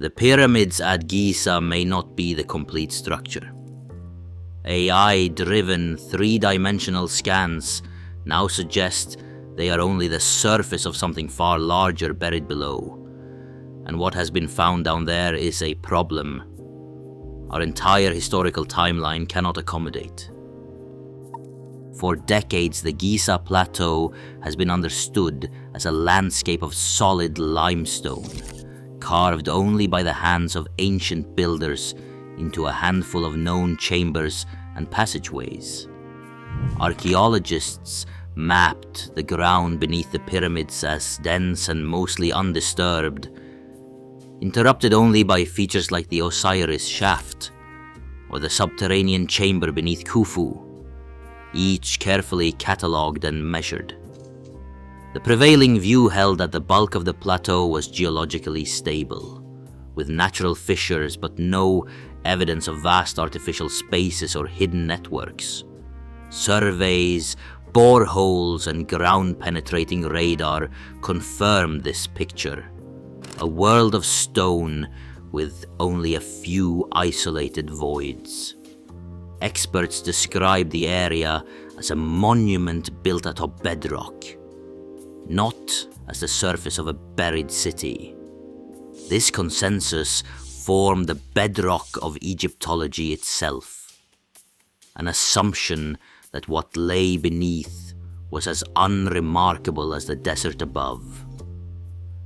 The pyramids at Giza may not be the complete structure. AI-driven three-dimensional scans now suggest they are only the surface of something far larger buried below. And what has been found down there is a problem our entire historical timeline cannot accommodate. For decades, the Giza Plateau has been understood as a landscape of solid limestone, carved only by the hands of ancient builders into a handful of known chambers and passageways. Archaeologists mapped the ground beneath the pyramids as dense and mostly undisturbed, interrupted only by features like the Osiris shaft or the subterranean chamber beneath Khufu, each carefully catalogued and measured. The prevailing view held that the bulk of the plateau was geologically stable, with natural fissures but no evidence of vast artificial spaces or hidden networks. Surveys, boreholes, and ground-penetrating radar confirmed this picture. A world of stone with only a few isolated voids. Experts describe the area as a monument built atop bedrock, not as the surface of a buried city. This consensus formed the bedrock of Egyptology itself, an assumption that what lay beneath was as unremarkable as the desert above.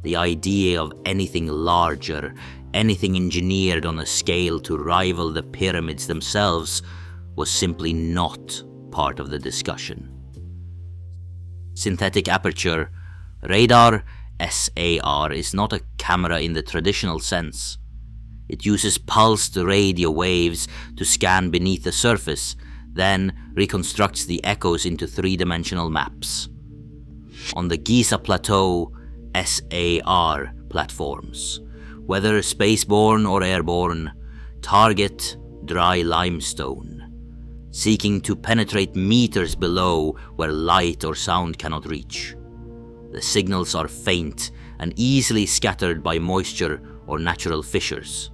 The idea of anything larger, anything engineered on a scale to rival the pyramids themselves, was simply not part of the discussion. Synthetic aperture radar, SAR, is not a camera in the traditional sense. It uses pulsed radio waves to scan beneath the surface, then reconstructs the echoes into three-dimensional maps. On the Giza Plateau, SAR platforms, whether spaceborne or airborne, target dry limestone, seeking to penetrate meters below where light or sound cannot reach. The signals are faint and easily scattered by moisture or natural fissures.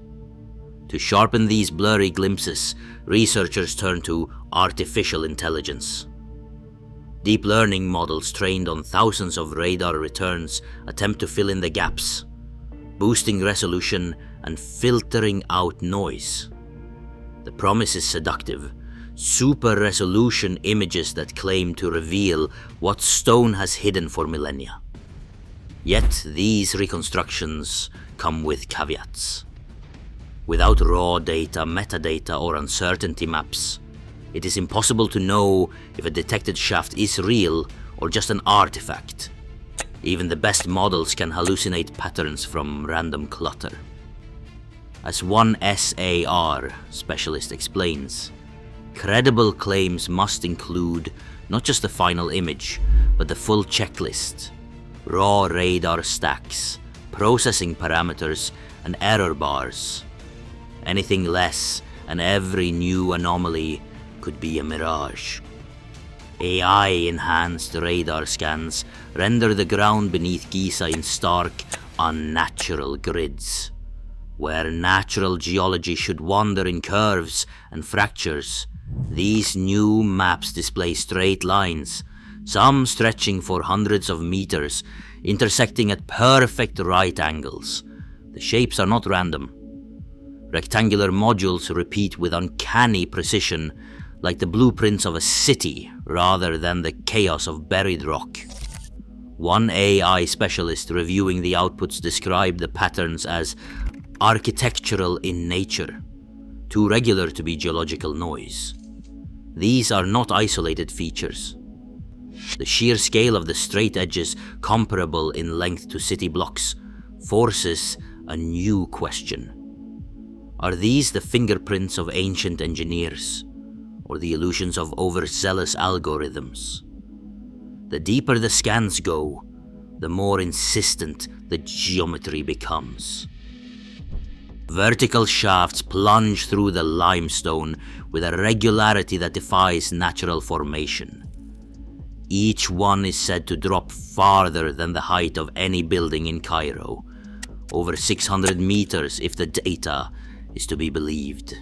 To sharpen these blurry glimpses, researchers turn to artificial intelligence. Deep learning models trained on thousands of radar returns attempt to fill in the gaps, boosting resolution and filtering out noise. The promise is seductive. Super-resolution images that claim to reveal what stone has hidden for millennia. Yet these reconstructions come with caveats. Without raw data, metadata, or uncertainty maps, it is impossible to know if a detected shaft is real or just an artifact. Even the best models can hallucinate patterns from random clutter. As one SAR specialist explains, credible claims must include not just the final image, but the full checklist, raw radar stacks, processing parameters, and error bars. Anything less, and every new anomaly could be a mirage. AI-enhanced radar scans render the ground beneath Giza in stark, unnatural grids. Where natural geology should wander in curves and fractures, these new maps display straight lines, some stretching for hundreds of meters, intersecting at perfect right angles. The shapes are not random. Rectangular modules repeat with uncanny precision, like the blueprints of a city rather than the chaos of buried rock. One AI specialist reviewing the outputs described the patterns as architectural in nature, too regular to be geological noise. These are not isolated features. The sheer scale of the straight edges, comparable in length to city blocks, forces a new question. Are these the fingerprints of ancient engineers, or the illusions of overzealous algorithms? The deeper the scans go, the more insistent the geometry becomes. Vertical shafts plunge through the limestone with a regularity that defies natural formation. Each one is said to drop farther than the height of any building in Cairo, over 600 meters if the data is to be believed.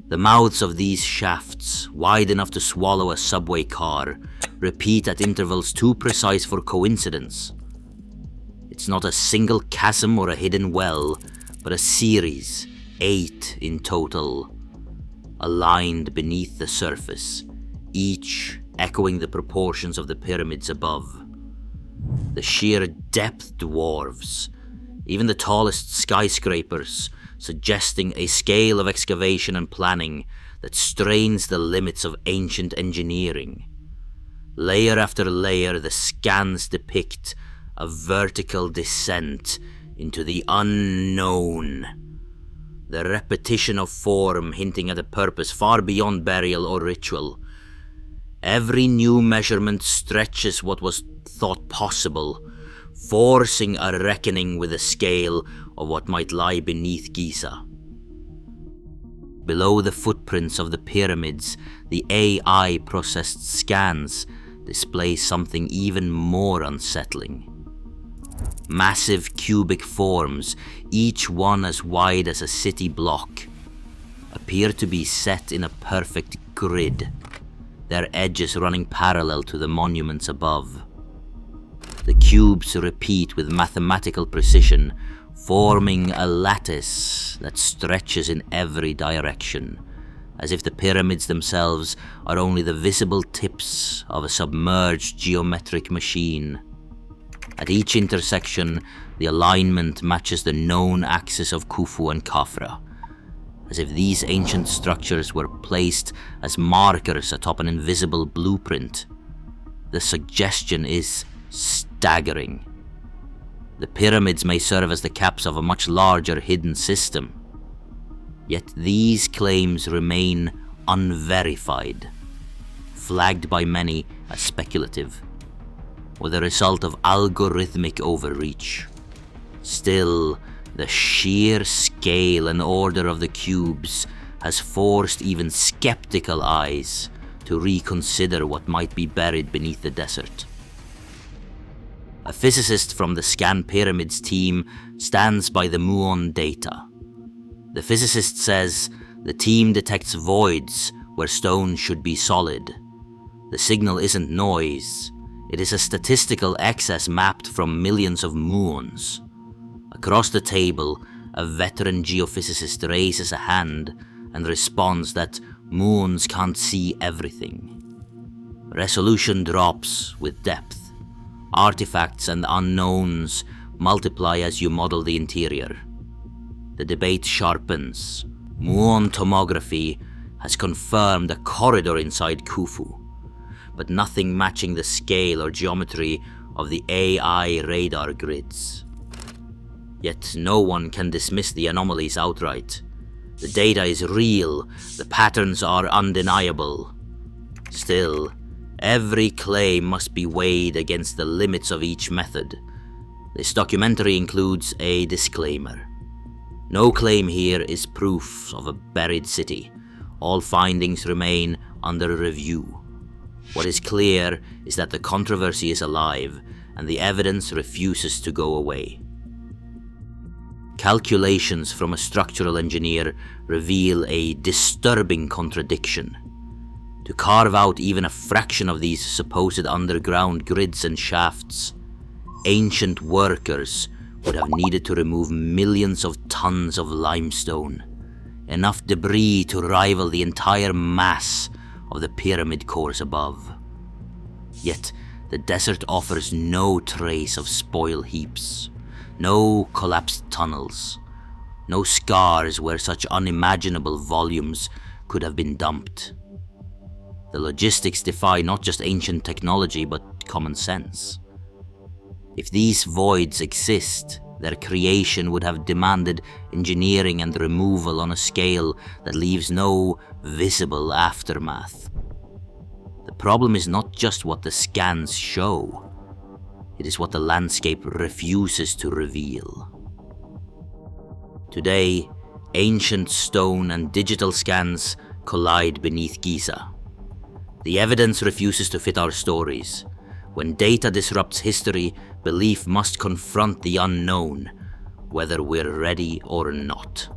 The mouths of these shafts, wide enough to swallow a subway car, repeat at intervals too precise for coincidence. It's not a single chasm or a hidden well, but a series, 8 in total, aligned beneath the surface, each echoing the proportions of the pyramids above. The sheer depth dwarfs even the tallest skyscrapers, suggesting a scale of excavation and planning that strains the limits of ancient engineering. Layer after layer, the scans depict a vertical descent into the unknown. The repetition of form hinting at a purpose far beyond burial or ritual. Every new measurement stretches what was thought possible, forcing a reckoning with the scale of what might lie beneath Giza. Below the footprints of the pyramids, the AI-processed scans display something even more unsettling. Massive cubic forms, each one as wide as a city block, appear to be set in a perfect grid, their edges running parallel to the monuments above. The cubes repeat with mathematical precision, forming a lattice that stretches in every direction, as if the pyramids themselves are only the visible tips of a submerged geometric machine. At each intersection, the alignment matches the known axis of Khufu and Khafra, as if these ancient structures were placed as markers atop an invisible blueprint. The suggestion is staggering. The pyramids may serve as the caps of a much larger hidden system. Yet these claims remain unverified, flagged by many as speculative, or the result of algorithmic overreach. Still, the sheer scale and order of the cubes has forced even skeptical eyes to reconsider what might be buried beneath the desert. A physicist from the Scan Pyramids team stands by the muon data. The physicist says the team detects voids where stone should be solid. The signal isn't noise, it is a statistical excess mapped from millions of muons. Across the table, a veteran geophysicist raises a hand and responds that muons can't see everything. Resolution drops with depth. Artifacts and unknowns multiply as you model the interior. The debate sharpens. Muon tomography has confirmed a corridor inside Khufu, but nothing matching the scale or geometry of the AI radar grids. Yet no one can dismiss the anomalies outright. The data is real, the patterns are undeniable. Still, every claim must be weighed against the limits of each method. This documentary includes a disclaimer. No claim here is proof of a buried city. All findings remain under review. What is clear is that the controversy is alive, and the evidence refuses to go away. Calculations from a structural engineer reveal a disturbing contradiction. To carve out even a fraction of these supposed underground grids and shafts, ancient workers would have needed to remove millions of tons of limestone, enough debris to rival the entire mass of the pyramid cores above. Yet the desert offers no trace of spoil heaps, no collapsed tunnels, no scars where such unimaginable volumes could have been dumped. The logistics defy not just ancient technology, but common sense. If these voids exist, their creation would have demanded engineering and removal on a scale that leaves no visible aftermath. The problem is not just what the scans show, it is what the landscape refuses to reveal. Today, ancient stone and digital scans collide beneath Giza. The evidence refuses to fit our stories. When data disrupts history, belief must confront the unknown, whether we're ready or not.